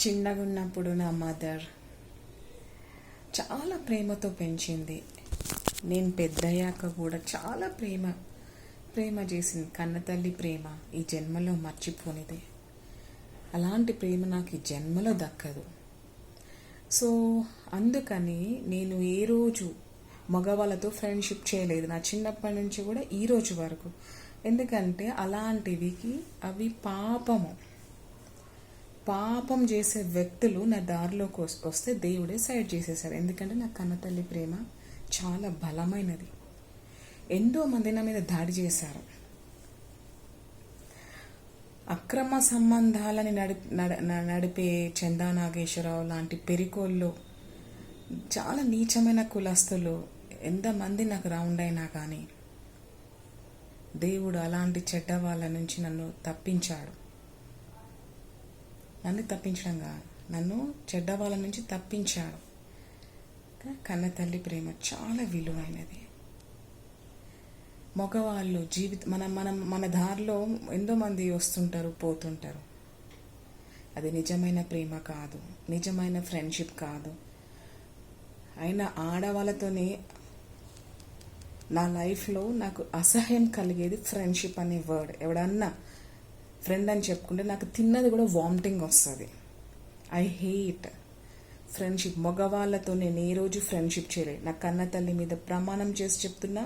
చిన్నగా ఉన్నప్పుడు నా మదర్ చాలా ప్రేమతో పెంచింది. నేను పెద్దయ్యాక కూడా చాలా ప్రేమ చేసింది. కన్నతల్లి ప్రేమ ఈ జన్మలో మర్చిపోనిది. అలాంటి ప్రేమ నాకు ఈ జన్మలో దక్కదు. సో అందుకని నేను ఏ రోజు మగవాళ్ళతో ఫ్రెండ్షిప్ చేయలేదు, నా చిన్నప్పటి నుంచి కూడా ఈ రోజు వరకు. ఎందుకంటే అలాంటివికి అవి పాపం చేసే వ్యక్తులు నా దారిలోకి వస్తే దేవుడే సైడ్ చేసేసారు. ఎందుకంటే నా కన్నతల్లి ప్రేమ చాలా బలమైనది. ఎంతో మంది నా మీద దాడి చేశారు. అక్రమ సంబంధాలని నడిపే చందా నాగేశ్వరరావు లాంటి పెరికోళ్ళు, చాలా నీచమైన కులస్తులు ఎంతమంది నాకు రౌండ్ అయినా కానీ దేవుడు అలాంటి చెడ్డ వాళ్ళ నుంచి నన్ను తప్పించాడు. నన్ను చెడ్డ వాళ్ళ నుంచి తప్పించాడు. కన్నతల్లి ప్రేమ చాలా విలువైనది. మగవాళ్ళు మన దారిలో ఎంతో మంది వస్తుంటారు, పోతుంటారు. అది నిజమైన ప్రేమ కాదు, నిజమైన ఫ్రెండ్షిప్ కాదు. అయినా ఆడవాళ్ళతోనే నా లైఫ్లో నాకు అసహ్యం కలిగేది ఫ్రెండ్షిప్ అనే వర్డ్. ఎవడన్నా ఫ్రెండ్ అని చెప్పుకుంటే నాకు తిన్నది కూడా వామిటింగ్ వస్తుంది. I hate friendship. మగవాళ్ళతో నేను ఏ రోజు ఫ్రెండ్షిప్ చేయలేదు. నా కన్న తల్లి మీద ప్రమాణం చేసి చెప్తున్నా,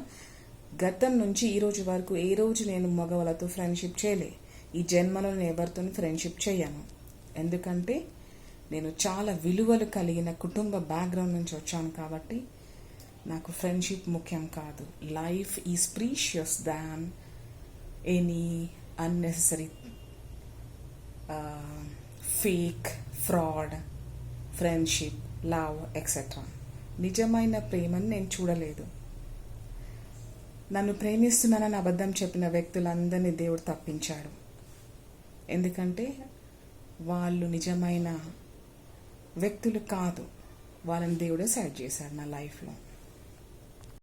గతం నుంచి ఈ రోజు వరకు ఏ రోజు నేను మగవాళ్ళతో ఫ్రెండ్షిప్ చేయలే. ఈ జన్మలో నేను ఎవరితో ఫ్రెండ్షిప్ చేయను. ఎందుకంటే నేను చాలా విలువలు కలిగిన కుటుంబ బ్యాక్గ్రౌండ్ నుంచి వచ్చాను కాబట్టి నాకు ఫ్రెండ్షిప్ ముఖ్యం కాదు. Life is precious than any unnecessary fake, fraud, friendship, love etcetera. నిజమైన ప్రేమను నేను చూడలేదు. నన్ను ప్రేమిస్తున్నానని అబద్ధం చెప్పిన వ్యక్తులందరినీ దేవుడు తప్పించాడు. ఎందుకంటే వాళ్ళు నిజమైన వ్యక్తులు కాదు. వాళ్ళని దేవుడే సైడ్ చేశాడు నా లైఫ్లో.